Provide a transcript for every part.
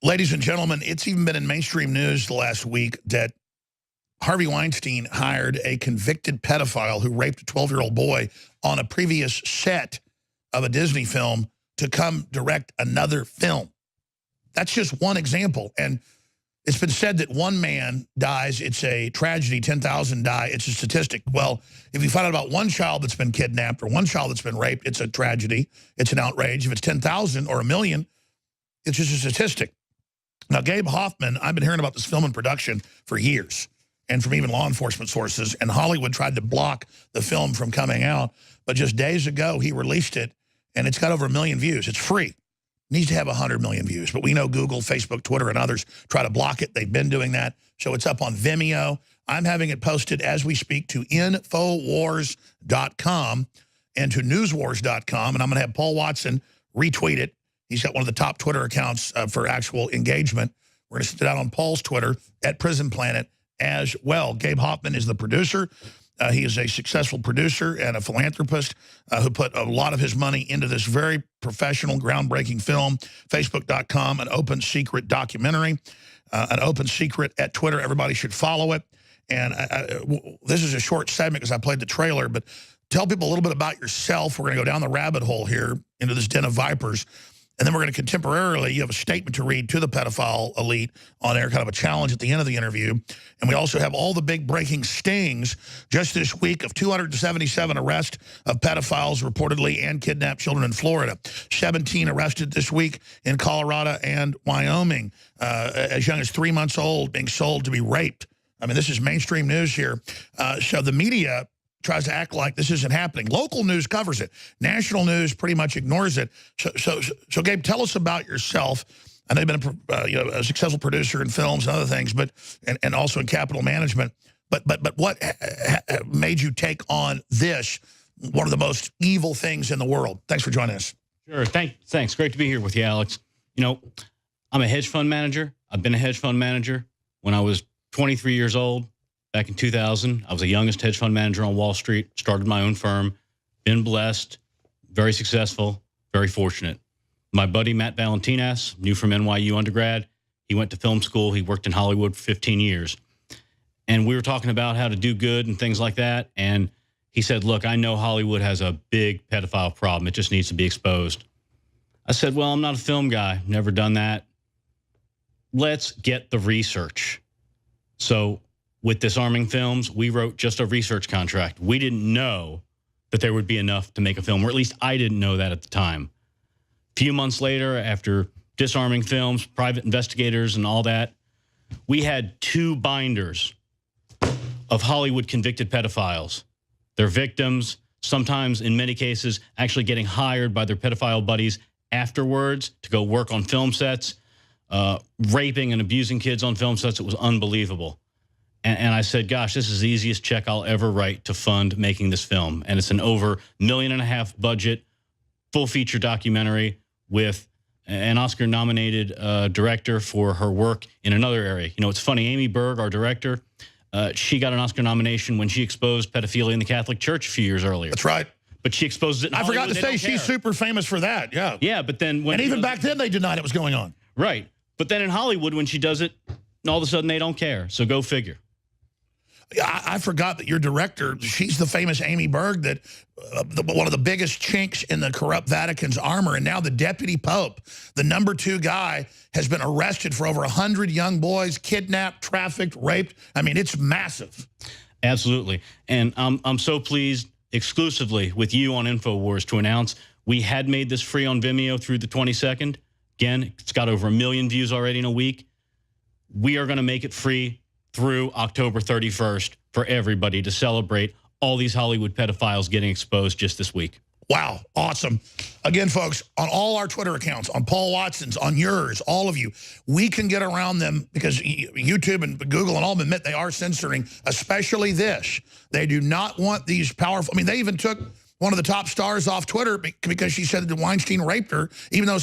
Ladies and gentlemen, it's even been in mainstream news the last week that Harvey Weinstein hired a convicted pedophile who raped a 12-year-old boy on a previous set of a Disney film to come direct another film. That's just one example. And it's been said that one man dies, it's a tragedy, 10,000 die, it's a statistic. Well, if you find out about one child that's been kidnapped or one child that's been raped, it's a tragedy, it's an outrage. If it's 10,000 or a million, it's just a statistic. Now, Gabe Hoffman, I've been hearing about this film in production for years, and from even law enforcement sources, and Hollywood tried to block the film from coming out, but just days ago, he released it, and it's got over 1 million views. It's free. It needs to have 100 million views, but we know Google, Facebook, Twitter, and others try to block it. They've been doing that, so it's up on Vimeo. I'm having it posted as we speak to Infowars.com and to Newswars.com, and I'm going to have Paul Watson retweet it. He's got one of the top Twitter accounts for actual engagement. We're going to sit it out on Paul's Twitter at Prison Planet as well. Gabe Hoffman is the producer. He is a successful producer and a philanthropist who put a lot of his money into this very professional, groundbreaking film. Facebook.com, an open secret documentary, an open secret at Twitter. Everybody should follow it. And this is a short segment because I played the trailer, but tell people a little bit about yourself. We're going to go down the rabbit hole here into this den of vipers. And then we're going to contemporarily, you have a statement to read to the pedophile elite on air, kind of a challenge at the end of the interview. And we also have all the big breaking stings just this week of 277 arrests of pedophiles reportedly and kidnapped children in Florida. 17 arrested this week in Colorado and Wyoming, as young as 3 months old, being sold to be raped. I mean, this is mainstream news here. So the media tries to act like this isn't happening. Local news covers it. National news pretty much ignores it. So Gabe, tell us about yourself. I know you've been a successful producer in films and other things, but and also in capital management. But what made you take on this, one of the most evil things in the world? Thanks for joining us. Sure. Thanks. Great to be here with you, Alex. You know, I'm a hedge fund manager. I've been a hedge fund manager when I was 23 years old. Back in 2000, I was the youngest hedge fund manager on Wall Street, started my own firm, been blessed, very successful, very fortunate. My buddy, Matt Valentinas, knew from NYU undergrad. He went to film school. He worked in Hollywood for 15 years. And we were talking about how to do good and things like that. And he said, look, I know Hollywood has a big pedophile problem. It just needs to be exposed. I said, well, I'm not a film guy. Never done that. Let's get the research. So with Disarming Films, we wrote just a research contract. We didn't know that there would be enough to make a film, or at least I didn't know that at the time. A few months later, after Disarming Films, private investigators and all that, we had 2 binders of Hollywood convicted pedophiles. Their victims, sometimes in many cases, actually getting hired by their pedophile buddies afterwards to go work on film sets, raping and abusing kids on film sets. It was unbelievable. And I said, gosh, this is the easiest check I'll ever write to fund making this film. And it's an over $1.5 million budget, full feature documentary with an Oscar-nominated director for her work in another area. You know, it's funny, Amy Berg, our director, she got an Oscar nomination when she exposed pedophilia in the Catholic Church a few years earlier. That's right. But she exposed it in Hollywood. I forgot to say, she's care. Super famous for that, yeah. Yeah, but then when... And even back then, they denied it was going on. Right. But then in Hollywood, when she does it, all of a sudden they don't care. So go figure. I forgot that your director, she's the famous Amy Berg, that one of the biggest chinks in the corrupt Vatican's armor, and now the deputy pope, the #2 guy, has been arrested for over 100 young boys, kidnapped, trafficked, raped. I mean, it's massive. Absolutely. And I'm so pleased exclusively with you on InfoWars to announce we had made this free on Vimeo through the 22nd. Again, it's got over 1 million views already in a week. We are going to make it free through October 31st for everybody to celebrate all these Hollywood pedophiles getting exposed just this week. Wow, awesome. Again, folks, on all our Twitter accounts, on Paul Watson's, on yours, all of you, we can get around them because YouTube and Google and all of them admit they are censoring, especially this. They do not want these powerful... I mean, they even took one of the top stars off Twitter because she said that Weinstein raped her, even though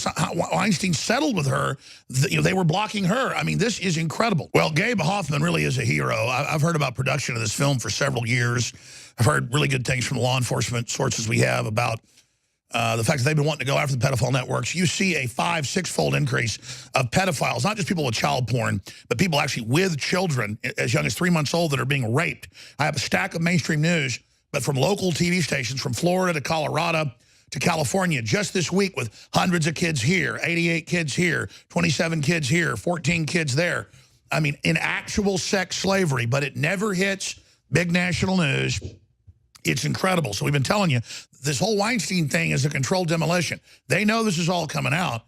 Weinstein settled with her. They were blocking her. I mean, this is incredible. Well, Gabe Hoffman really is a hero. I've heard about production of this film for several years. I've heard really good things from law enforcement sources we have about the fact that they've been wanting to go after the pedophile networks, you see a 5-6-fold increase of pedophiles, not just people with child porn, but people actually with children as young as 3 months old that are being raped. I have a stack of mainstream news, but from local TV stations, from Florida to Colorado to California, just this week with hundreds of kids here, 88 kids here, 27 kids here, 14 kids there. I mean, in actual sex slavery, but it never hits big national news. It's incredible. So we've been telling you, this whole Weinstein thing is a controlled demolition. They know this is all coming out.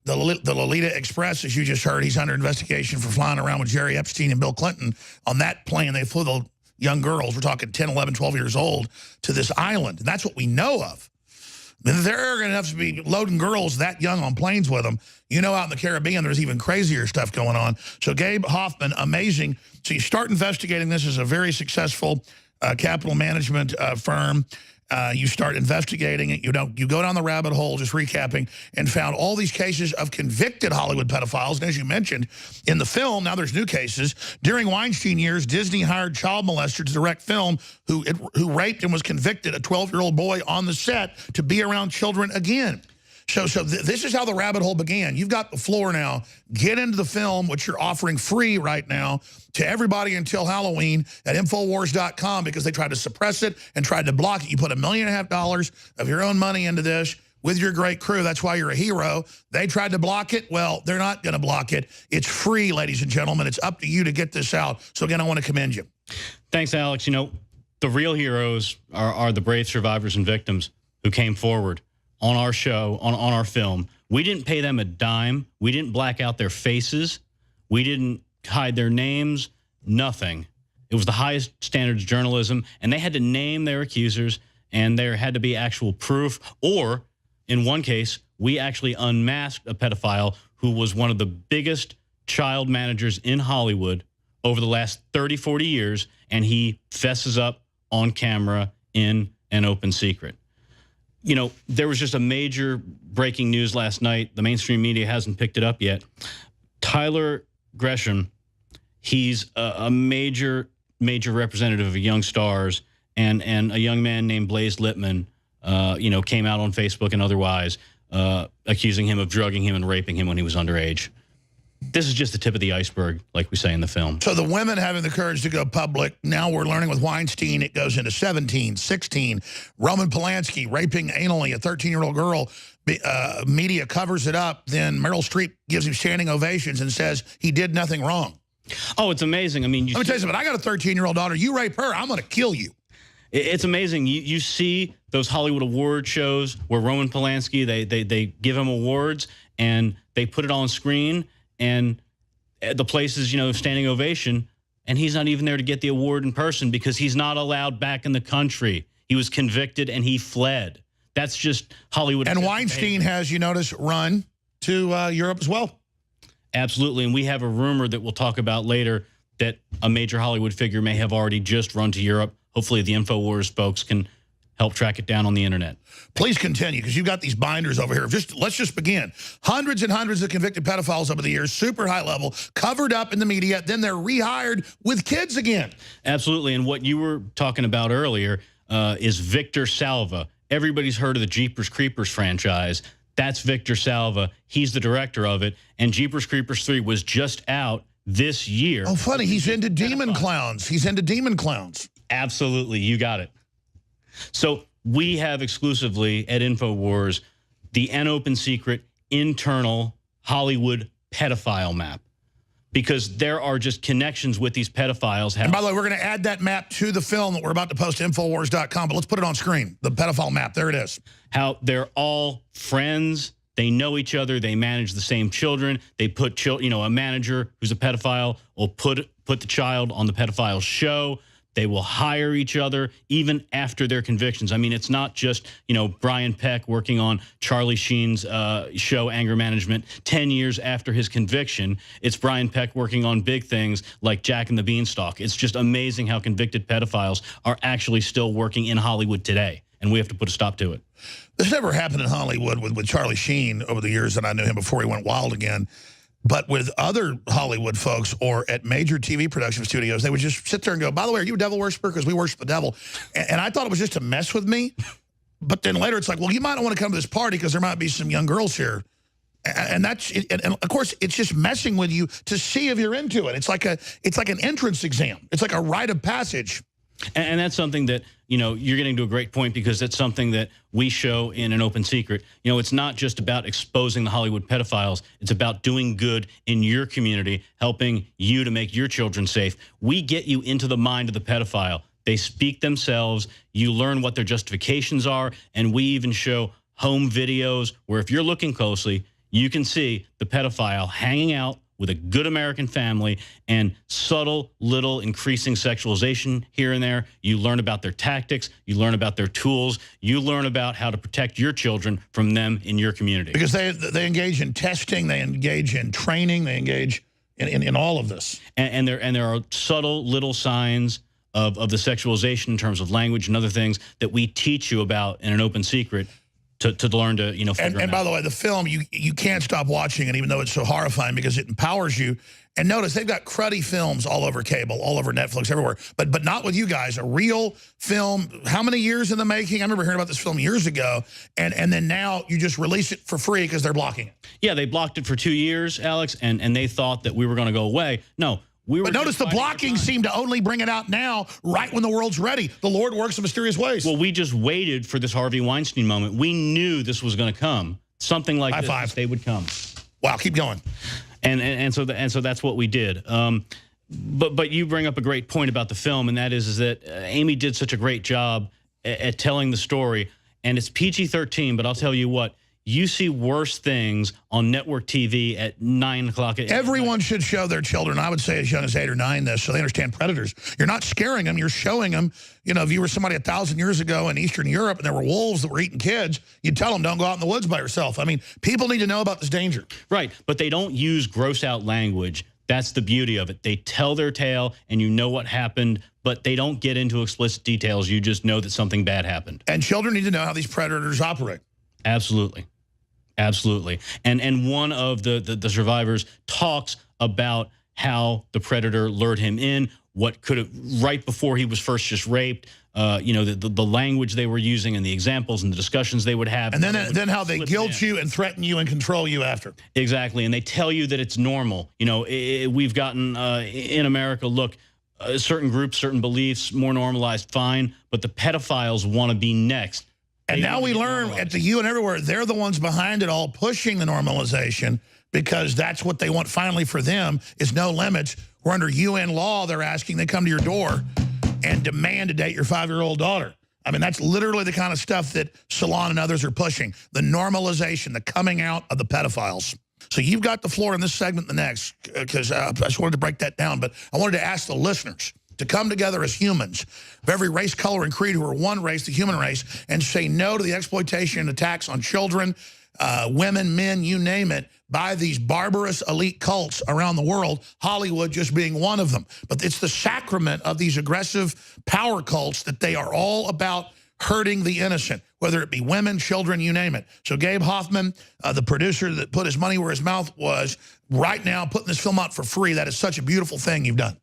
The Lolita Express, as you just heard, he's under investigation for flying around with Jerry Epstein and Bill Clinton. On that plane, they flew the young girls, we're talking 10, 11, 12 years old, to this island. And that's what we know of. They're going to have to be loading girls that young on planes with them. You know, out in the Caribbean, there's even crazier stuff going on. So Gabe Hoffman, amazing. So you start investigating this as a very successful capital management firm. You start investigating it. You go down the rabbit hole, just recapping, and found all these cases of convicted Hollywood pedophiles. And as you mentioned, in the film, now there's new cases. During Weinstein years, Disney hired child molester to direct film who raped and was convicted a 12-year-old boy on the set to be around children again. So this is how the rabbit hole began. You've got the floor now. Get into the film, which you're offering free right now to everybody until Halloween at Infowars.com, because they tried to suppress it and tried to block it. You put $1.5 million of your own money into this with your great crew. That's why you're a hero. They tried to block it. Well, they're not going to block it. It's free, ladies and gentlemen. It's up to you to get this out. So again, I want to commend you. Thanks, Alex. You know, the real heroes are the brave survivors and victims who came forward on our show, on our film. We didn't pay them a dime. We didn't black out their faces. We didn't hide their names, nothing. It was the highest standards of journalism, and they had to name their accusers, and there had to be actual proof. Or, in one case, we actually unmasked a pedophile who was one of the biggest child managers in Hollywood over the last 30, 40 years, and he fesses up on camera in an open secret. You know, there was just a major breaking news last night. The mainstream media hasn't picked it up yet. Tyler Gresham, he's a major representative of young stars, and a young man named Blaze Littman, you know, came out on Facebook and otherwise accusing him of drugging him and raping him when he was underage. This is just the tip of the iceberg, like we say in the film. So the women having the courage to go public, now we're learning with Weinstein, it goes into 17, 16. Roman Polanski raping anally a 13-year-old girl. Media covers it up. Then Meryl Streep gives him standing ovations and says he did nothing wrong. Oh, it's amazing. I mean, let me tell you something. I got a 13-year-old daughter. You rape her, I'm going to kill you. It's amazing. You see those Hollywood award shows where Roman Polanski, they give him awards, and they put it on screen, and the place is, you know, standing ovation, and he's not even there to get the award in person because he's not allowed back in the country. He was convicted, and he fled. That's just Hollywood. And Weinstein has, you notice, run to Europe as well. Absolutely, and we have a rumor that we'll talk about later that a major Hollywood figure may have already just run to Europe. Hopefully the InfoWars folks can help track it down on the internet. Please continue, because you've got these binders over here. Let's just begin. Hundreds and hundreds of convicted pedophiles over the years, super high level, covered up in the media, then they're rehired with kids again. Absolutely, and what you were talking about earlier is Victor Salva. Everybody's heard of the Jeepers Creepers franchise. That's Victor Salva. He's the director of it, and Jeepers Creepers 3 was just out this year. Oh, funny, he's into demon clowns. He's into demon clowns. Absolutely, you got it. So we have exclusively at InfoWars the Open Secret internal Hollywood pedophile map, because there are just connections with these pedophiles. And by the way, we're going to add that map to the film that we're about to post to Infowars.com, but let's put it on screen, the pedophile map. There it is. How they're all friends. They know each other. They manage the same children. They put, you know, a manager who's a pedophile will put the child on the pedophile show. They will hire each other even after their convictions. I mean, it's not just, you know, Brian Peck working on Charlie Sheen's show Anger Management 10 years after his conviction. It's Brian Peck working on big things like Jack and the Beanstalk. It's just amazing how convicted pedophiles are actually still working in Hollywood today, and we have to put a stop to it. This never happened in Hollywood with Charlie Sheen over the years that I knew him before he went wild again. But with other Hollywood folks or at major TV production studios, they would just sit there and go, by the way, are you a devil worshiper? Because we worship the devil. And I thought it was just to mess with me. But then later it's like, well, you might not want to come to this party because there might be some young girls here. And that's, and of course, it's just messing with you to see if you're into it. It's like an entrance exam. It's like a rite of passage. And that's something that, you know, you're getting to a great point, because that's something that we show in An Open Secret. You know, it's not just about exposing the Hollywood pedophiles. It's about doing good in your community, helping you to make your children safe. We get you into the mind of the pedophile. They speak themselves. You learn what their justifications are. And we even show home videos where, if you're looking closely, you can see the pedophile hanging out with a good American family, and subtle little increasing sexualization here and there. You learn about their tactics. You learn about their tools. You learn about how to protect your children from them in your community. Because they engage in testing, they engage in training, they engage in all of this. And there are subtle little signs of the sexualization in terms of language and other things that we teach you about in An Open Secret to learn to, you know, figure and by the way, the film, you can't stop watching it, even though it's so horrifying, because it empowers you. And notice they've got cruddy films all over cable, all over Netflix, everywhere. But not with you guys. A real film, how many years in the making? I remember hearing about this film years ago. And then now you just release it for free because they're blocking it. Yeah, they blocked it for 2 years, Alex, and they thought that we were going to go away. No. But notice the blocking seemed to only bring it out now, right when the world's ready. The Lord works in mysterious ways. Well, we just waited for this Harvey Weinstein moment. We knew this was going to come. Something like High five. They would come. Wow, keep going. And so that's what we did. But you bring up a great point about the film, and that is that Amy did such a great job at telling the story. And it's PG-13, but I'll tell you what. You see worse things on network TV at 9 o'clock. Everyone should show their children, I would say as young as 8 or 9, this, so they understand predators. You're not scaring them. You're showing them. You know, if you were somebody 1,000 years ago in Eastern Europe and there were wolves that were eating kids, you'd tell them, don't go out in the woods by yourself. I mean, people need to know about this danger. Right, but they don't use gross out language. That's the beauty of it. They tell their tale, and you know what happened, but they don't get into explicit details. You just know that something bad happened. And children need to know how these predators operate. Absolutely. Absolutely. And one of the survivors talks about how the predator lured him in, what could have, right before he was first just raped, you know, the language they were using and the examples and the discussions they would have. And then how they guilt you and threaten you and control you after. Exactly. And they tell you that it's normal. You know, we've gotten in America, look, certain groups, certain beliefs, more normalized, fine, but the pedophiles want to be next. And now we learn at the UN everywhere, they're the ones behind it all, pushing the normalization, because that's what they want finally for them is no limits. We're under UN law. They're asking, they come to your door and demand to date your 5-year-old daughter. I mean, that's literally the kind of stuff that Salon and others are pushing. The normalization, the coming out of the pedophiles. So you've got the floor in this segment, the next, because I just wanted to break that down. But I wanted to ask the listeners to come together as humans of every race, color, and creed who are one race, the human race, and say no to the exploitation and attacks on children, women, men, you name it, by these barbarous elite cults around the world, Hollywood just being one of them. But it's the sacrament of these aggressive power cults that they are all about hurting the innocent, whether it be women, children, you name it. So Gabe Hoffman, the producer that put his money where his mouth was, right now putting this film out for free. That is such a beautiful thing you've done.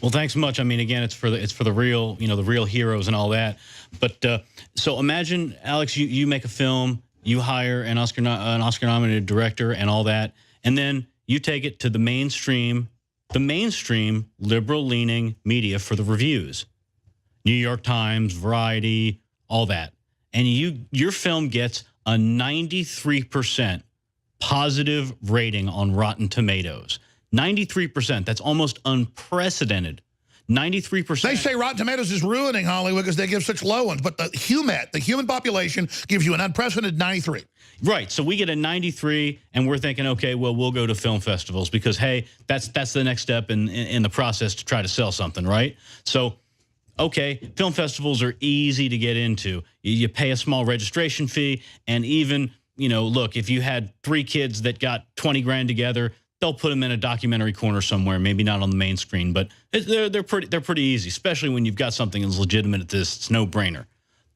Well, thanks much. I mean, again, it's for the real, you know, the real heroes and all that. But so imagine, Alex, you make a film, you hire an Oscar-nominated director and all that, and then you take it to the mainstream liberal-leaning media for the reviews, New York Times, Variety, all that, and your film gets a 93% positive rating on Rotten Tomatoes. 93%. That's almost unprecedented. 93%. They say Rotten Tomatoes is ruining Hollywood because they give such low ones, but the human population, gives you an unprecedented 93. Right. So we get a 93, and we're thinking, okay, well, we'll go to film festivals because, hey, that's the next step in the process to try to sell something, right? So, okay, film festivals are easy to get into. You pay a small registration fee, and even, you know, look, if you had 3 kids that got 20 grand together, they'll put them in a documentary corner somewhere, maybe not on the main screen, but they're pretty easy, especially when you've got something as legitimate as this. It's no brainer.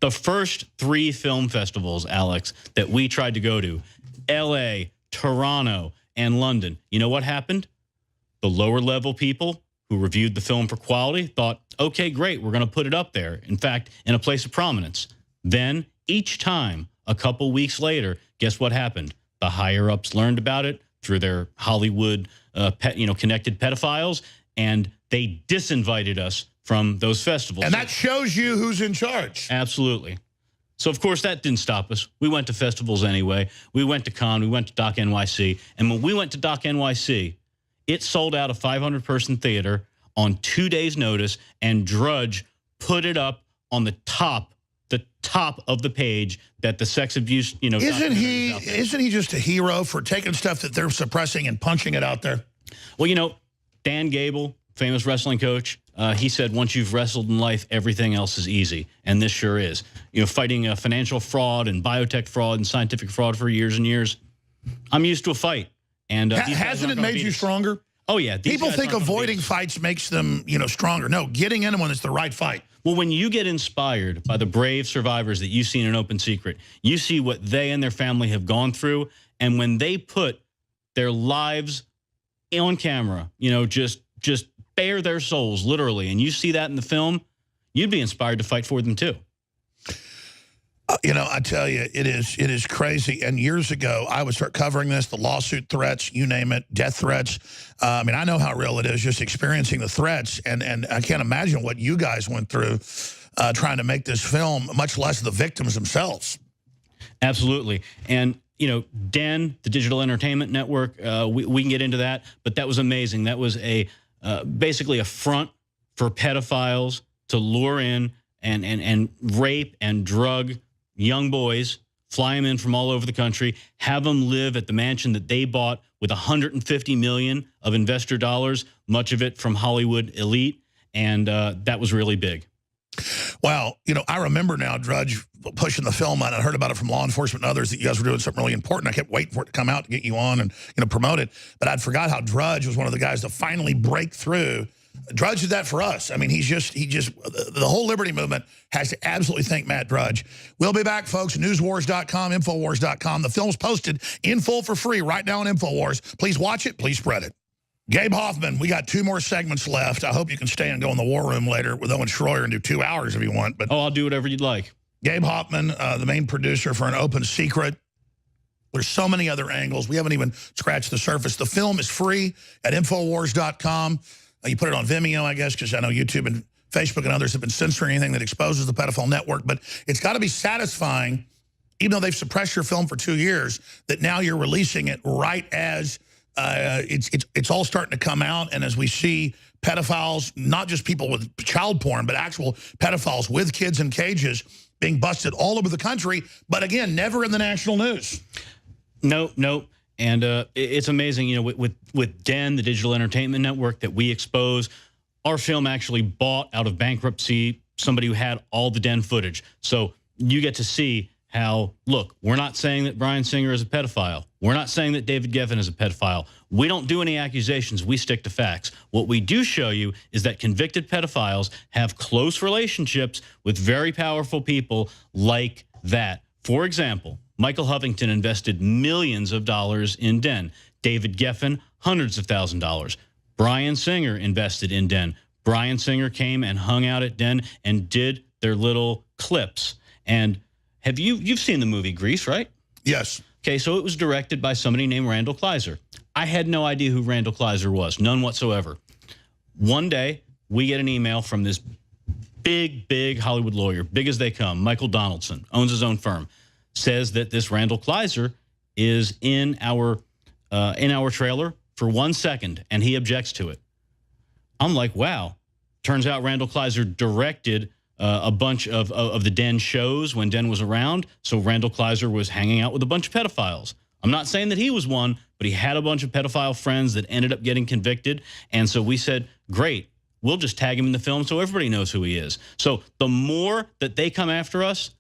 The first 3 film festivals, Alex, that we tried to go to, L.A., Toronto, and London, you know what happened? The lower level people who reviewed the film for quality thought, okay, great, we're going to put it up there. In fact, in a place of prominence. Then each time, a couple weeks later, guess what happened? The higher-ups learned about it through their Hollywood connected pedophiles, and they disinvited us from those festivals. And that shows you who's in charge. Absolutely. So, of course, that didn't stop us. We went to festivals anyway. We went to Cannes. We went to Doc NYC. And when we went to Doc NYC, it sold out a 500-person theater on 2 days' notice, and Drudge put it up on the top of the page that the sex abuse, Isn't he just a hero for taking stuff that they're suppressing and punching it out there? Well, Dan Gable, famous wrestling coach, he said, once you've wrestled in life, everything else is easy. And this sure is. Fighting financial fraud and biotech fraud and scientific fraud for years and years. I'm used to a fight. And hasn't it made you stronger? Oh, yeah. People think avoiding fights makes them, stronger. No, getting into one is the right fight. Well, when you get inspired by the brave survivors that you see in An Open Secret, you see what they and their family have gone through. And when they put their lives on camera, just bare their souls, literally, and you see that in the film, you'd be inspired to fight for them, too. I tell you, it is crazy. And years ago, I would start covering this, the lawsuit threats, you name it, death threats. I know how real it is just experiencing the threats. And I can't imagine what you guys went through trying to make this film, much less the victims themselves. Absolutely. And, DEN, the Digital Entertainment Network, we can get into that. But that was amazing. That was basically a front for pedophiles to lure in and rape and drug young boys, fly them in from all over the country, have them live at the mansion that they bought with $150 million of investor dollars, much of it from Hollywood elite, and that was really big. Well, I remember now Drudge pushing the film on. I heard about it from law enforcement and others that you guys were doing something really important. I kept waiting for it to come out to get you on and promote it, but I'd forgot how Drudge was one of the guys to finally break through. Drudge did that for us. I mean, he just the whole liberty movement has to absolutely thank Matt Drudge. We'll be back, folks. Newswars.com, Infowars.com. The film's posted in full for free right now on Infowars. Please watch it. Please spread it. Gabe Hoffman, we got 2 more segments left. I hope you can stay and go in the war room later with Owen Schroyer and do 2 hours if you want. But I'll do whatever you'd like. Gabe Hoffman, the main producer for An Open Secret. There's so many other angles. We haven't even scratched the surface. The film is free at Infowars.com. You put it on Vimeo, I guess, because I know YouTube and Facebook and others have been censoring anything that exposes the pedophile network. But it's got to be satisfying, even though they've suppressed your film for 2 years, that now you're releasing it right as it's all starting to come out. And as we see pedophiles, not just people with child porn, but actual pedophiles with kids in cages being busted all over the country. But again, never in the national news. No. And it's amazing, with DEN, the Digital Entertainment Network, that we expose. Our film actually bought out of bankruptcy somebody who had all the DEN footage. So you get to see how, look, we're not saying that Bryan Singer is a pedophile. We're not saying that David Geffen is a pedophile. We don't do any accusations. We stick to facts. What we do show you is that convicted pedophiles have close relationships with very powerful people like that. For example, Michael Hovington invested millions of dollars in DEN. David Geffen, hundreds of thousands of dollars. Bryan Singer invested in DEN. Bryan Singer came and hung out at DEN and did their little clips. And you've seen the movie Grease, right? Yes. Okay, so it was directed by somebody named Randall Kleiser. I had no idea who Randall Kleiser was, none whatsoever. One day, we get an email from this big Hollywood lawyer, big as they come, Michael Donaldson, owns his own firm, says that this Randall Kleiser is in our trailer for 1 second, and he objects to it. I'm like, wow. Turns out Randall Kleiser directed a bunch of the DEN shows when DEN was around, so Randall Kleiser was hanging out with a bunch of pedophiles. I'm not saying that he was one, but he had a bunch of pedophile friends that ended up getting convicted, and so we said, great, we'll just tag him in the film so everybody knows who he is. So the more that they come after us,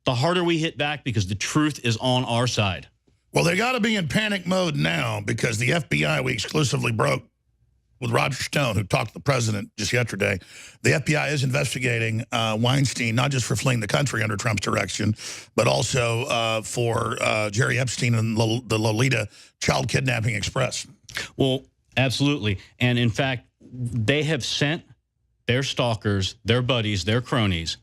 the harder we hit back because the truth is on our side. Well, they got to be in panic mode now because the FBI, we exclusively broke with Roger Stone, who talked to the president just yesterday. The FBI is investigating Weinstein, not just for fleeing the country under Trump's direction, but also for Jerry Epstein and the Lolita child kidnapping express. Well, absolutely. And in fact, they have sent their stalkers, their buddies, their cronies,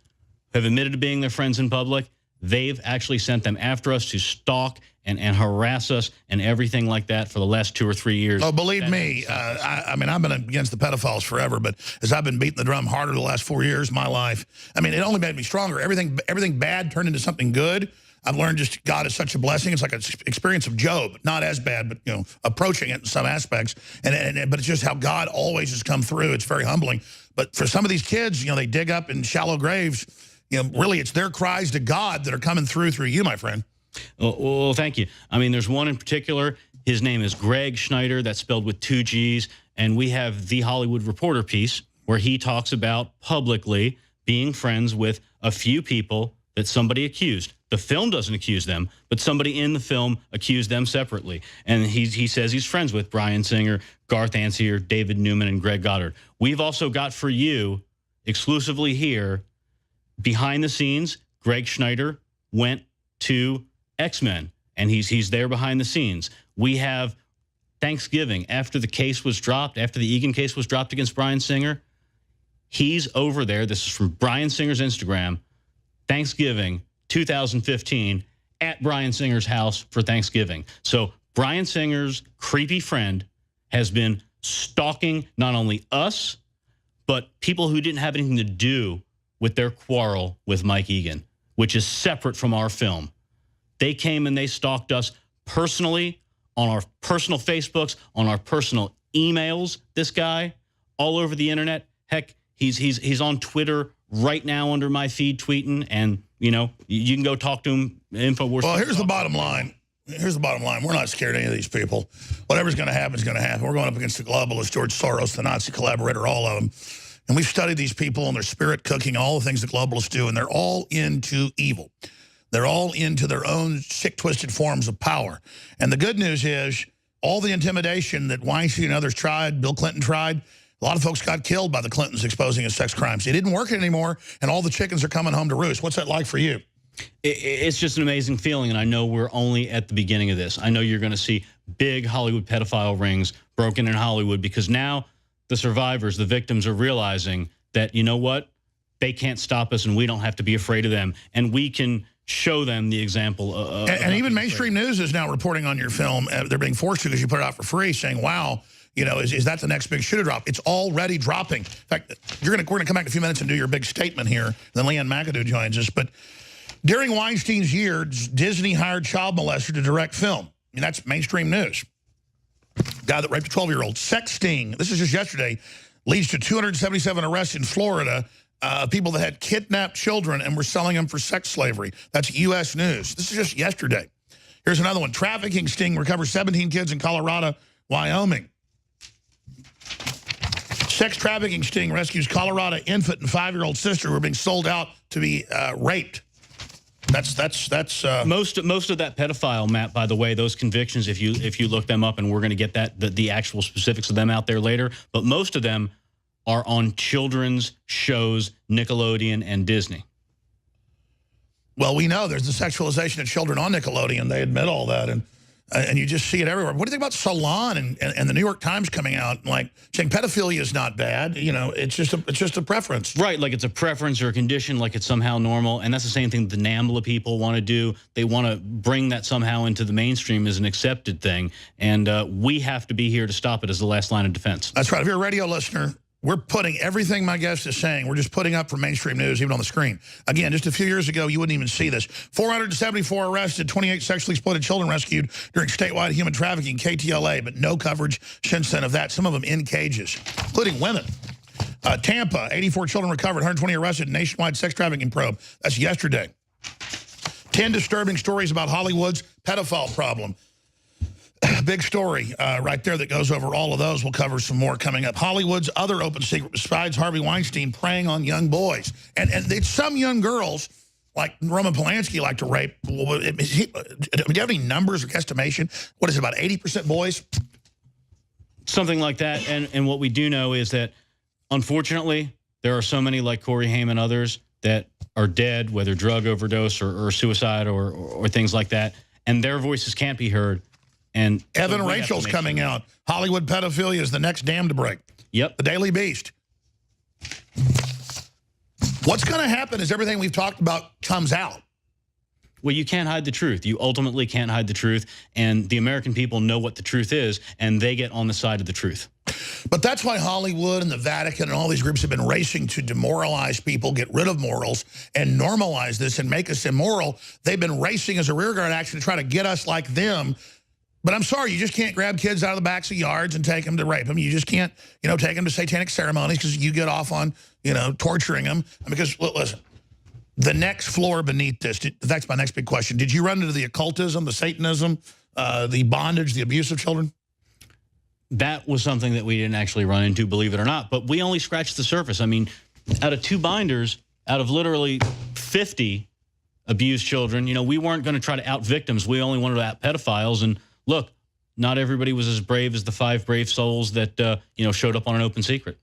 have admitted to being their friends in public. they've actually sent them after us to stalk and harass us and everything like that for the last 2 or 3 years. Oh, believe me, I mean, I've been against the pedophiles forever, but as I've been beating the drum harder the last 4 years of my life, I mean, it only made me stronger. Everything bad turned into something good. I've learned just God is such a blessing. It's like an experience of Job, not as bad, but, you know, approaching it in some aspects. But it's just how God always has come through. It's very humbling. But for some of these kids, you know, they dig up in shallow graves. You know, really, it's their cries to God that are coming through you, my friend. Well, thank you. I mean, there's one in particular. His name is Greg Schneider. That's spelled with 2 G's. And we have the Hollywood Reporter piece where he talks about publicly being friends with a few people that somebody accused. The film doesn't accuse them, but somebody in the film accused them separately. And he says he's friends with Bryan Singer, Garth Ancier, David Newman, and Greg Goddard. We've also got for you, exclusively here, behind the scenes, Greg Schneider went to X-Men, and he's there behind the scenes. We have Thanksgiving, after the case was dropped, after the Egan case was dropped against Bryan Singer, he's over there. This is from Bryan Singer's Instagram. Thanksgiving 2015 at Bryan Singer's house for Thanksgiving. So Bryan Singer's creepy friend has been stalking not only us, but people who didn't have anything to do with their quarrel with Mike Egan, which is separate from our film. They came and they stalked us personally on our personal Facebooks, on our personal emails, this guy, all over the internet. Heck, he's on Twitter right now under my feed tweeting, and, you know, you can go talk to him. InfoWars. Well, here's the bottom line. Here's the bottom line. We're not scared of any of these people. Whatever's going to happen is going to happen. We're going up against the globalists, George Soros, the Nazi collaborator, all of them. And we've studied these people and their spirit cooking, all the things the globalists do, and they're all into evil. They're all into their own sick, twisted forms of power. And the good news is all the intimidation that Weinstein and others tried, Bill Clinton tried, a lot of folks got killed by the Clintons exposing his sex crimes. It didn't work anymore, and all the chickens are coming home to roost. What's that like for you? It's just an amazing feeling, and I know we're only at the beginning of this. I know you're going to see big Hollywood pedophile rings broken in Hollywood, because now the survivors, the victims, are realizing that, you know what, they can't stop us, and we don't have to be afraid of them, and we can show them the example of and even mainstream news is now reporting on your film. They're being forced to, because you put it out for free, saying, wow, you know, is that the next big shoe to drop? It's already dropping. In fact, we're going to come back in a few minutes and do your big statement here. Then Leanne McAdoo joins us. But during Weinstein's years, Disney hired child molester to direct film. I mean, that's mainstream news. Guy that raped a 12-year-old. Sex sting, this is just yesterday, leads to 277 arrests in Florida. People that had kidnapped children and were selling them for sex slavery. That's U.S. News. This is just yesterday. Here's another one. Trafficking sting recovers 17 kids in Colorado, Wyoming. Sex trafficking sting rescues Colorado infant and 5-year-old sister who are being sold out to be raped. That's most of that pedophile, Matt, by the way, those convictions, if you look them up, and we're going to get the actual specifics of them out there later, but most of them are on children's shows, Nickelodeon and Disney. Well, we know there's the sexualization of children on Nickelodeon. They admit all that, and you just see it everywhere. What do you think about Salon and the New York Times coming out like saying pedophilia is not bad? You know, it's just a preference. Right, like it's a preference or a condition, like it's somehow normal. And that's the same thing the NAMBLA people want to do. They want to bring that somehow into the mainstream as an accepted thing. And we have to be here to stop it as the last line of defense. That's right. If you're a radio listener, we're putting everything my guest is saying, we're just putting up for mainstream news, even on the screen. Again, just a few years ago, you wouldn't even see this. 474 arrested, 28 sexually exploited children rescued during statewide human trafficking, KTLA, but no coverage since then of that, some of them in cages, including women. Tampa, 84 children recovered, 120 arrested, nationwide sex trafficking probe. That's yesterday. 10 disturbing stories about Hollywood's pedophile problem. Big story right there that goes over all of those. We'll cover some more coming up. Hollywood's other open secret, besides Harvey Weinstein, preying on young boys. And it's some young girls, like Roman Polanski, like to rape. Do you have any numbers or estimation? What is it, about 80% boys? Something like that. And what we do know is that, unfortunately, there are so many like Corey Haim and others that are dead, whether drug overdose or suicide or things like that. And their voices can't be heard. And Evan Rachel's coming out. Hollywood pedophilia is the next dam to break. Yep. The Daily Beast. What's going to happen is everything we've talked about comes out. Well, you can't hide the truth. You ultimately can't hide the truth. And the American people know what the truth is, and they get on the side of the truth. But that's why Hollywood and the Vatican and all these groups have been racing to demoralize people, get rid of morals, and normalize this and make us immoral. They've been racing as a rearguard action to try to get us like them. But I'm sorry, you just can't grab kids out of the backs of yards and take them to rape them. You just can't, take them to satanic ceremonies because you get off on, torturing them. Because, listen, the next floor beneath this, that's my next big question. Did you run into the occultism, the Satanism, the bondage, the abuse of children? That was something that we didn't actually run into, believe it or not. But we only scratched the surface. I mean, out of 2 binders, out of literally 50 abused children, we weren't going to try to out victims. We only wanted to out pedophiles. And look, not everybody was as brave as the 5 brave souls that, showed up on an open secret.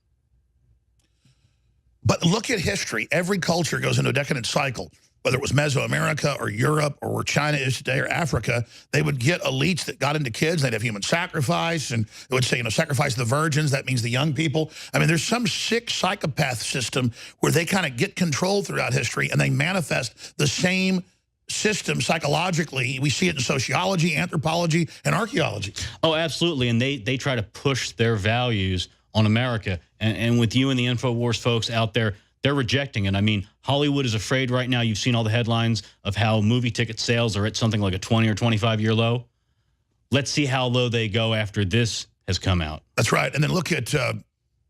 But look at history. Every culture goes into a decadent cycle, whether it was Mesoamerica or Europe or where China is today or Africa. They would get elites that got into kids. They'd have human sacrifice, and they would say, sacrifice the virgins. That means the young people. I mean, there's some sick psychopath system where they kind of get control throughout history, and they manifest the same system psychologically. We see it in sociology, anthropology, and archaeology. Oh, absolutely. And they try to push their values on America. And with you and the InfoWars folks out there, they're rejecting it. I mean, Hollywood is afraid right now. You've seen all the headlines of how movie ticket sales are at something like a 20 or 25-year low. Let's see how low they go after this has come out. That's right. And then look at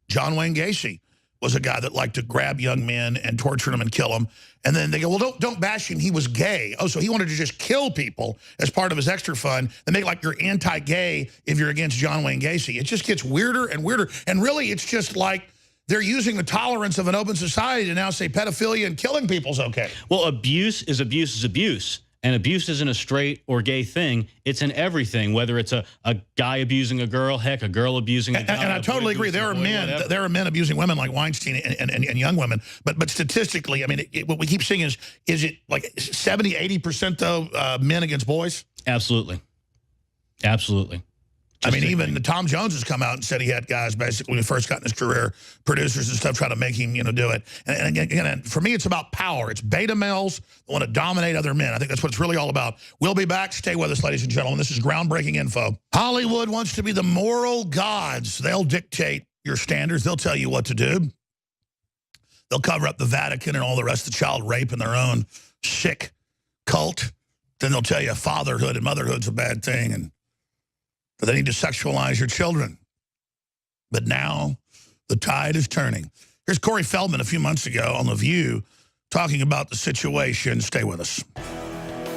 John Wayne Gacy was a guy that liked to grab young men and torture them and kill them. And then they go, well, don't bash him. He was gay. Oh, so he wanted to just kill people as part of his extra fun. They make like you're anti-gay if you're against John Wayne Gacy. It just gets weirder and weirder. And really, it's just like they're using the tolerance of an open society to now say pedophilia and killing people's okay. Well, abuse is abuse is abuse. And abuse isn't a straight or gay thing. It's in everything, whether it's a guy abusing a girl, heck, a girl abusing a guy. And I totally agree. There are men abusing women like Weinstein and young women. But statistically, I mean, what we keep seeing is it like 70, 80% though men against boys? Absolutely. Absolutely. I mean, even Tom Jones has come out and said he had guys basically when he first got in his career, producers and stuff, trying to make him, do it. And again, for me, it's about power. It's beta males that want to dominate other men. I think that's what it's really all about. We'll be back. Stay with us, ladies and gentlemen. This is groundbreaking info. Hollywood wants to be the moral gods. They'll dictate your standards. They'll tell you what to do. They'll cover up the Vatican and all the rest of child rape in their own sick cult. Then they'll tell you fatherhood and motherhood's a bad thing, and they need to sexualize your children. But now the tide is turning. Here's Corey Feldman a few months ago on The View talking about the situation. Stay with us.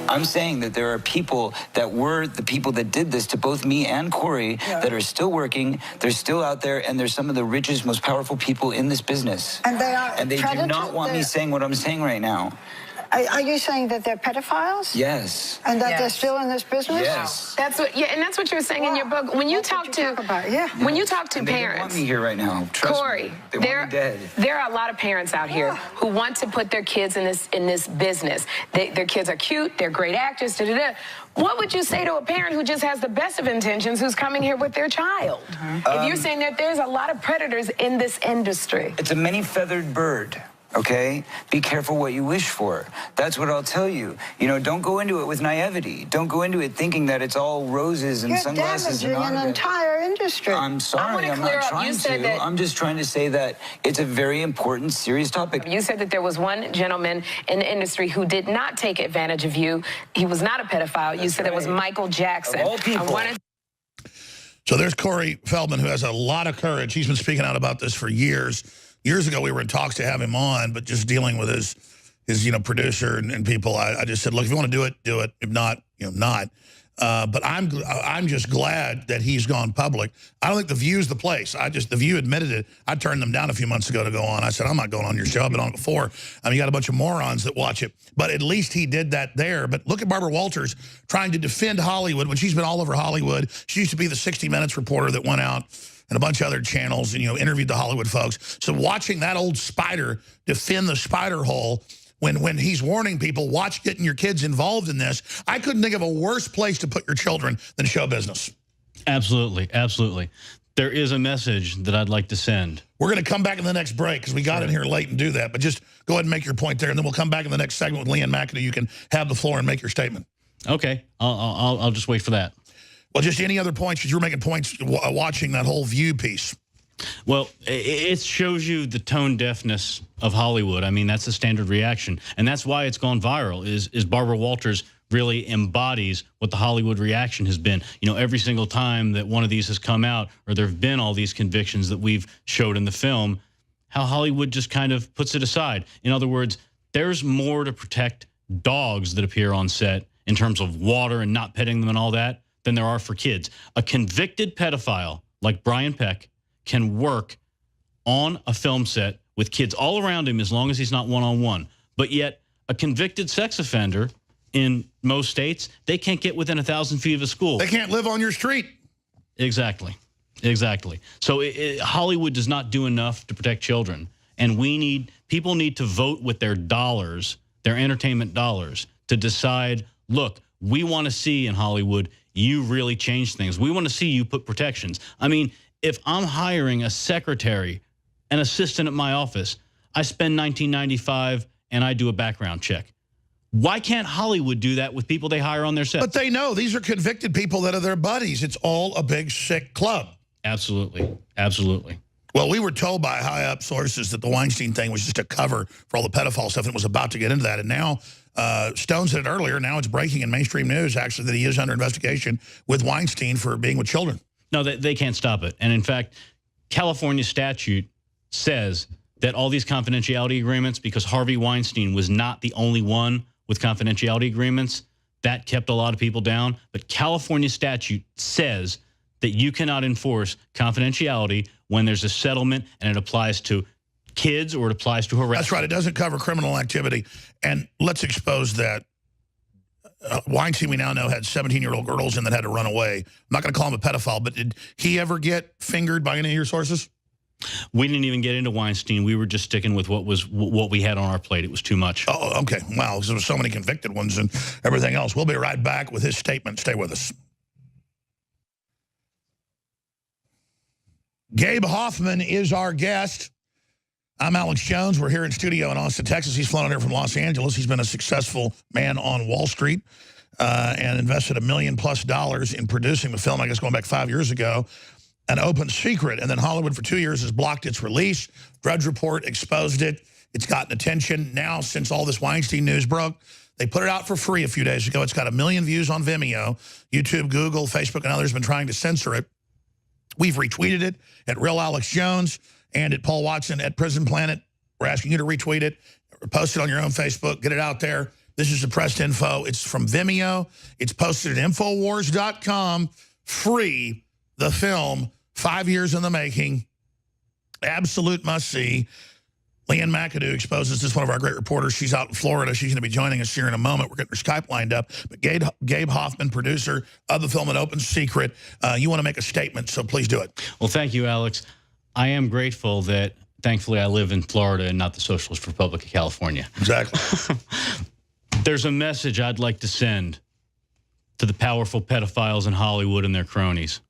I'm saying that there are people that were the people that did this to both me and Corey that are still working. They're still out there, and they're some of the richest, most powerful people in this business. And they are. And they do not want me saying what I'm saying right now. Are you saying that they're pedophiles? Yes. And that they're still in this business? Yes. That's what, and that's what you're saying in your book. When you talk to, when you talk to and parents, they don't want me here right now. Trust Corey, me. They want me dead. There are a lot of parents out here who want to put their kids in this business. Their kids are cute, they're great actors. What would you say to a parent who just has the best of intentions, who's coming here with their child? If you're saying that there's a lot of predators in this industry. It's a many-feathered bird. Okay? Be careful what you wish for. That's what I'll tell you. Don't go into it with naivety. Don't go into it thinking that it's all roses and sunglasses. You're damaging an entire industry. I'm sorry, I'm not trying to. I'm just trying to say that it's a very important, serious topic. You said that there was one gentleman in the industry who did not take advantage of you. He was not a pedophile. You said it was Michael Jackson. Of all people. So there's Corey Feldman, who has a lot of courage. He's been speaking out about this for years. Years ago, we were in talks to have him on, but just dealing with his producer and people, I just said, look, if you want to do it, do it. If not, not. But I'm just glad that he's gone public. I don't think The View's the place. The View admitted it. I turned them down a few months ago to go on. I said, I'm not going on your show. I've been on it before. I mean, you got a bunch of morons that watch it. But at least he did that there. But look at Barbara Walters trying to defend Hollywood when she's been all over Hollywood. She used to be the 60 Minutes reporter that went out and a bunch of other channels and, interviewed the Hollywood folks. So watching that old spider defend the spider hole when he's warning people, watch getting your kids involved in this, I couldn't think of a worse place to put your children than show business. Absolutely. Absolutely. There is a message that I'd like to send. We're going to come back in the next break because we got in here late and do that. But just go ahead and make your point there, and then we'll come back in the next segment with Leanne McAdoo. You can have the floor and make your statement. Okay, I'll just wait for that. Well, just any other points, because you were making points watching that whole View piece. Well, it shows you the tone deafness of Hollywood. I mean, that's the standard reaction. And that's why it's gone viral, is Barbara Walters really embodies what the Hollywood reaction has been. You know, every single time that one of these has come out, or there have been all these convictions that we've showed in the film, how Hollywood just kind of puts it aside. In other words, there's more to protect dogs that appear on set in terms of water and not petting them and all that than there are for kids. A convicted pedophile like Brian Peck can work on a film set with kids all around him as long as he's not one-on-one. But yet a convicted sex offender in most states, they can't get within 1,000 feet of a school. They can't live on your street. Exactly. Exactly. So Hollywood does not do enough to protect children. And people need to vote with their dollars, their entertainment dollars, to decide, look, we want to see in Hollywood you really change things. We want to see you put protections. I mean, if I'm hiring a secretary, an assistant at my office, I spend $19.95 and I do a background check. Why can't Hollywood do that with people they hire on their set? But they know these are convicted people that are their buddies. It's all a big, sick club. Absolutely. Absolutely. Well, we were told by high-up sources that the Weinstein thing was just a cover for all the pedophile stuff and was about to get into that. And now, Stone said it earlier, now it's breaking in mainstream news, actually, that he is under investigation with Weinstein for being with children. No, they can't stop it. And in fact, California statute says that all these confidentiality agreements, because Harvey Weinstein was not the only one with confidentiality agreements, that kept a lot of people down. But California statute says that you cannot enforce confidentiality when there's a settlement and it applies to kids or it applies to harassment. That's right. It doesn't cover criminal activity. And let's expose that. Weinstein, we now know, had 17-year-old girls and that had to run away. I'm not going to call him a pedophile, but did he ever get fingered by any of your sources? We didn't even get into Weinstein. We were just sticking with what we had on our plate. It was too much. Oh, okay. Wow, because there were so many convicted ones and everything else. We'll be right back with his statement. Stay with us. Gabe Hoffman is our guest. I'm Alex Jones. We're here in studio in Austin, Texas. He's flown in here from Los Angeles. He's been a successful man on Wall Street and invested $1 million+ in producing the film, I guess going back 5 years ago, An Open Secret. And then Hollywood for 2 years has blocked its release. Drudge Report exposed it. It's gotten attention. Now, since all this Weinstein news broke, they put it out for free a few days ago. It's got 1 million views on Vimeo. YouTube, Google, Facebook, and others have been trying to censor it. We've retweeted it at Real Alex Jones and at Paul Watson at Prison Planet. We're asking you to retweet it, post it on your own Facebook, get it out there. This is the pressed info. It's from Vimeo. It's posted at Infowars.com. Free, the film, 5 years in the making. Absolute must-see. Leanne McAdoo exposes this, one of our great reporters. She's out in Florida. She's going to be joining us here in a moment. We're getting her Skype lined up. But Gabe Hoffman, producer of the film An Open Secret, you want to make a statement, so please do it. Well, thank you, Alex. I am grateful that, thankfully, I live in Florida and not the Socialist Republic of California. Exactly. There's a message I'd like to send to the powerful pedophiles in Hollywood and their cronies.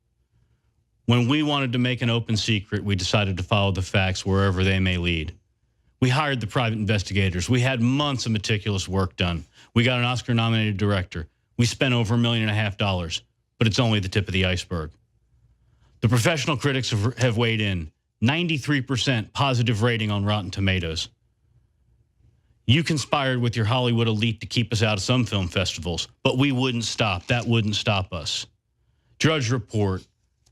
When we wanted to make An Open Secret, we decided to follow the facts wherever they may lead. We hired the private investigators. We had months of meticulous work done. We got an Oscar-nominated director. We spent over $1.5 million, but it's only the tip of the iceberg. The professional critics have weighed in. 93% positive rating on Rotten Tomatoes. You conspired with your Hollywood elite to keep us out of some film festivals, but we wouldn't stop. That wouldn't stop us. Drudge Report,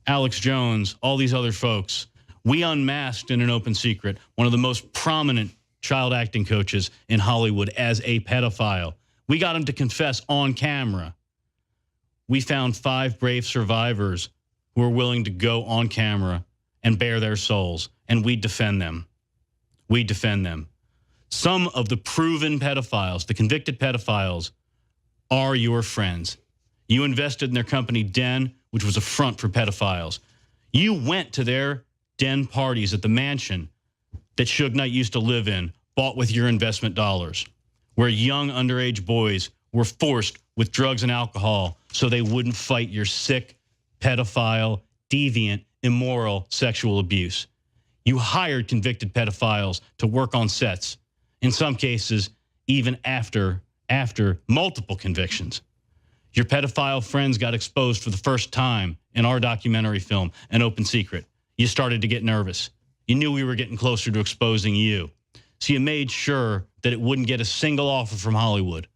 Alex Jones, all these other folks. We unmasked in An Open Secret one of the most prominent child acting coaches in Hollywood as a pedophile. We got him to confess on camera. We found 5 brave survivors who are willing to go on camera and bare their souls, and we defend them. We defend them. Some of the proven pedophiles, the convicted pedophiles, are your friends. You invested in their company, Den, which was a front for pedophiles. You went to their den parties at the mansion that Suge Knight used to live in, bought with your investment dollars, where young underage boys were forced with drugs and alcohol so they wouldn't fight your sick, pedophile, deviant immoral sexual abuse. You hired convicted pedophiles to work on sets, in some cases, even after multiple convictions. Your pedophile friends got exposed for the first time in our documentary film, An Open Secret. You started to get nervous. You knew we were getting closer to exposing you. So you made sure that it wouldn't get a single offer from Hollywood.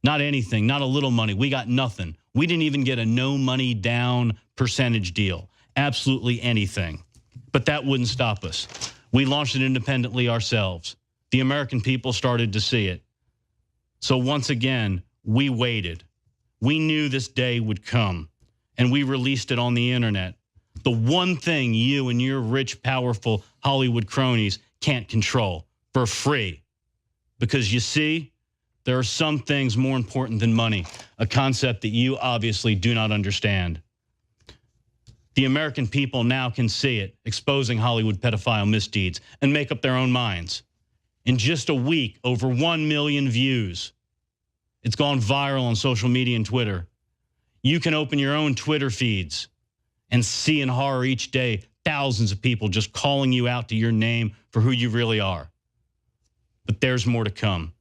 Not anything, not a little money. We got nothing. We didn't even get a no money down percentage deal. Absolutely anything. But that wouldn't stop us. We launched it independently ourselves. The American people started to see it. So once again, we waited. We knew this day would come, and we released it on the internet. The one thing you and your rich, powerful Hollywood cronies can't control for free. Because you see, there are some things more important than money, a concept that you obviously do not understand. The American people now can see it, exposing Hollywood pedophile misdeeds, and make up their own minds. In just a week, over 1 million views. It's gone viral on social media and Twitter. You can open your own Twitter feeds and see in horror each day thousands of people just calling you out to your name for who you really are. But there's more to come.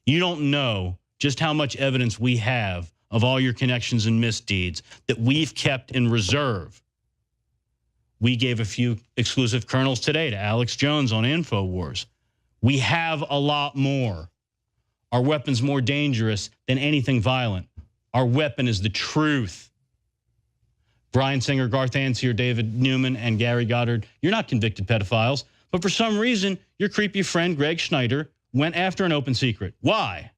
You don't know just how much evidence we have of all your connections and misdeeds that we've kept in reserve. We gave a few exclusive kernels today to Alex Jones on InfoWars. We have a lot more. Our weapon's more dangerous than anything violent. Our weapon is the truth. Brian Singer, Garth Ansier, David Newman, and Gary Goddard, you're not convicted pedophiles, but for some reason, your creepy friend Greg Schneider went after An Open Secret. Why?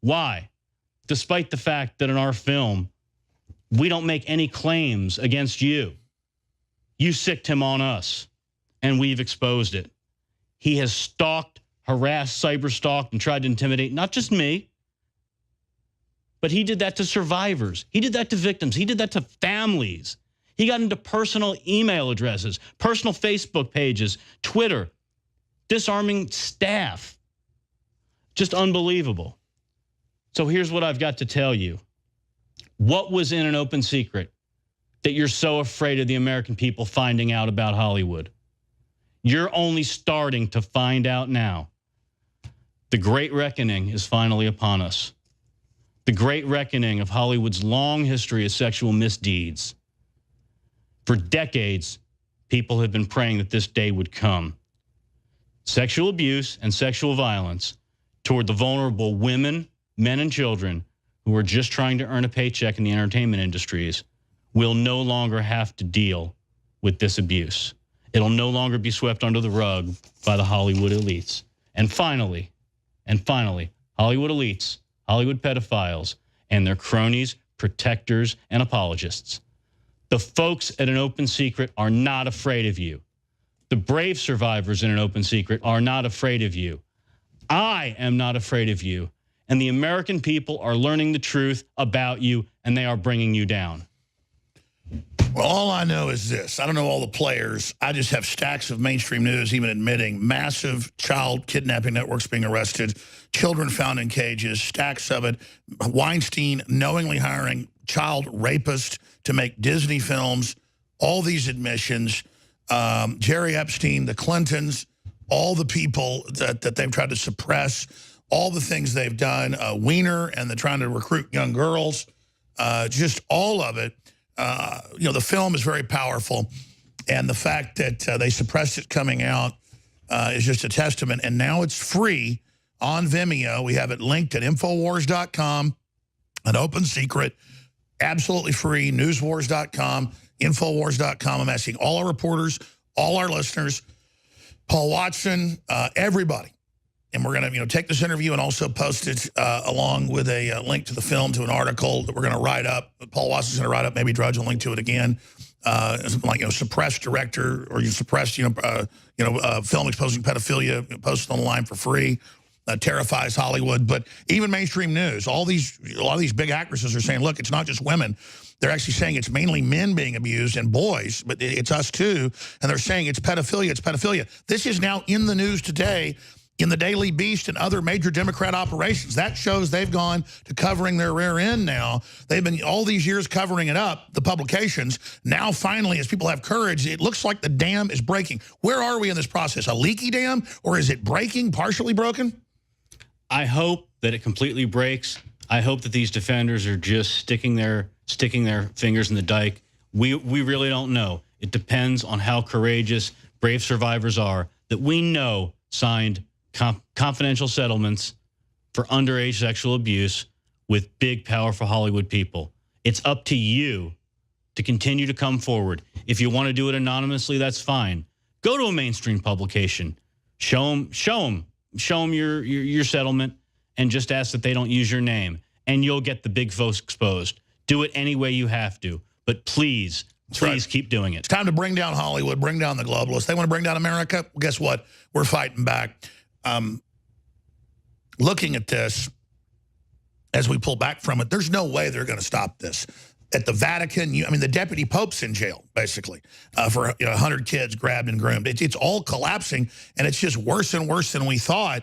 Why? Despite the fact that in our film, we don't make any claims against you. You sicked him on us, and we've exposed it. He has stalked, harassed, cyberstalked, and tried to intimidate not just me, but he did that to survivors. He did that to victims. He did that to families. He got into personal email addresses, personal Facebook pages, Twitter, disarming staff. Just unbelievable. So here's what I've got to tell you. What was in An Open Secret that you're so afraid of the American people finding out about Hollywood? You're only starting to find out now. The Great Reckoning is finally upon us. The Great Reckoning of Hollywood's long history of sexual misdeeds. For decades, people have been praying that this day would come. Sexual abuse and sexual violence toward the vulnerable women, men, and children who are just trying to earn a paycheck in the entertainment industries will no longer have to deal with this abuse. It'll no longer be swept under the rug by the Hollywood elites. And finally, Hollywood elites, Hollywood pedophiles, and their cronies, protectors, and apologists. The folks at An Open Secret are not afraid of you. The brave survivors in An Open Secret are not afraid of you. I am not afraid of you. And the American people are learning the truth about you, and they are bringing you down. Well, all I know is this. I don't know all the players. I just have stacks of mainstream news even admitting massive child kidnapping networks being arrested, children found in cages, stacks of it. Weinstein knowingly hiring child rapists to make Disney films, all these admissions. Jerry Epstein, the Clintons, all the people that they've tried to suppress, all the things they've done, Wiener and the trying to recruit young girls, just all of it. You know, the film is very powerful, and the fact that they suppressed it coming out is just a testament. And now it's free on Vimeo. We have it linked at Infowars.com, An Open Secret, absolutely free, Newswars.com, Infowars.com. I'm asking all our reporters, all our listeners, Paul Watson, everybody. And we're going to take this interview and also post it along with a link to the film, to an article that we're going to write up. Paul Watson's going to write up. Maybe Drudge will link to it again. Something like suppressed director, or you suppressed film exposing pedophilia, posted online for free. Terrifies Hollywood. But even mainstream news, a lot of these big actresses are saying, look, it's not just women. They're actually saying it's mainly men being abused and boys, but it's us too. And they're saying it's pedophilia. It's pedophilia. This is now in the news today. in the Daily Beast and other major Democrat operations. That shows they've gone to covering their rear end now. They've been all these years covering it up, the publications. Now, finally, as people have courage, it looks like the dam is breaking. Where are we in this process? A leaky dam, or is it breaking, partially broken? I hope that it completely breaks. I hope that these defenders are just sticking their fingers in the dike. We really don't know. It depends on how courageous brave survivors are that we know signed confidential settlements for underage sexual abuse with big, powerful Hollywood people. It's up to you to continue to come forward. If you want to do it anonymously, that's fine. Go to a mainstream publication. Show them your settlement, and just ask that they don't use your name, and you'll get the big folks exposed. Do it any way you have to, but please keep doing it. It's time to bring down Hollywood, bring down the globalists. They want to bring down America. Well, guess what? We're fighting back. Looking at this, as we pull back from it, there's no way they're going to stop this. At the Vatican, I mean, the deputy pope's in jail, basically, for 100 kids grabbed and groomed. It's all collapsing, and it's just worse and worse than we thought.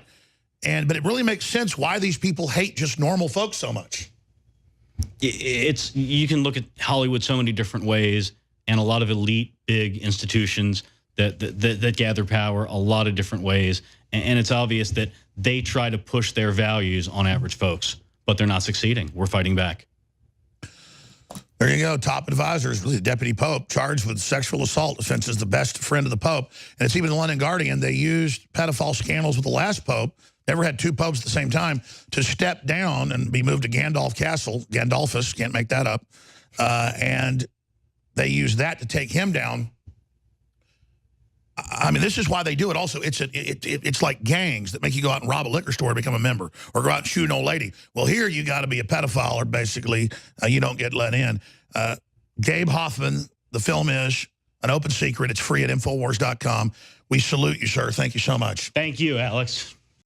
But it really makes sense why these people hate just normal folks so much. You can look at Hollywood so many different ways, and a lot of elite big institutions that gather power a lot of different ways. And it's obvious that they try to push their values on average folks, but they're not succeeding. We're fighting back. There you go. Top advisors, the deputy pope, charged with sexual assault offenses, the best friend of the pope. And it's even the London Guardian. They used pedophile scandals with the last pope, never had two popes at the same time, to step down and be moved to Gandalf Castle. Gandalfus, can't make that up. And they used that to take him down. I mean, this is why they do it. Also, it's like gangs that make you go out and rob a liquor store to become a member, or go out and shoot an old lady. Well, here you got to be a pedophile, or basically you don't get let in. Gabe Hoffman, the film is an open secret. It's free at Infowars.com. We salute you, sir. Thank you so much. Thank you, Alex.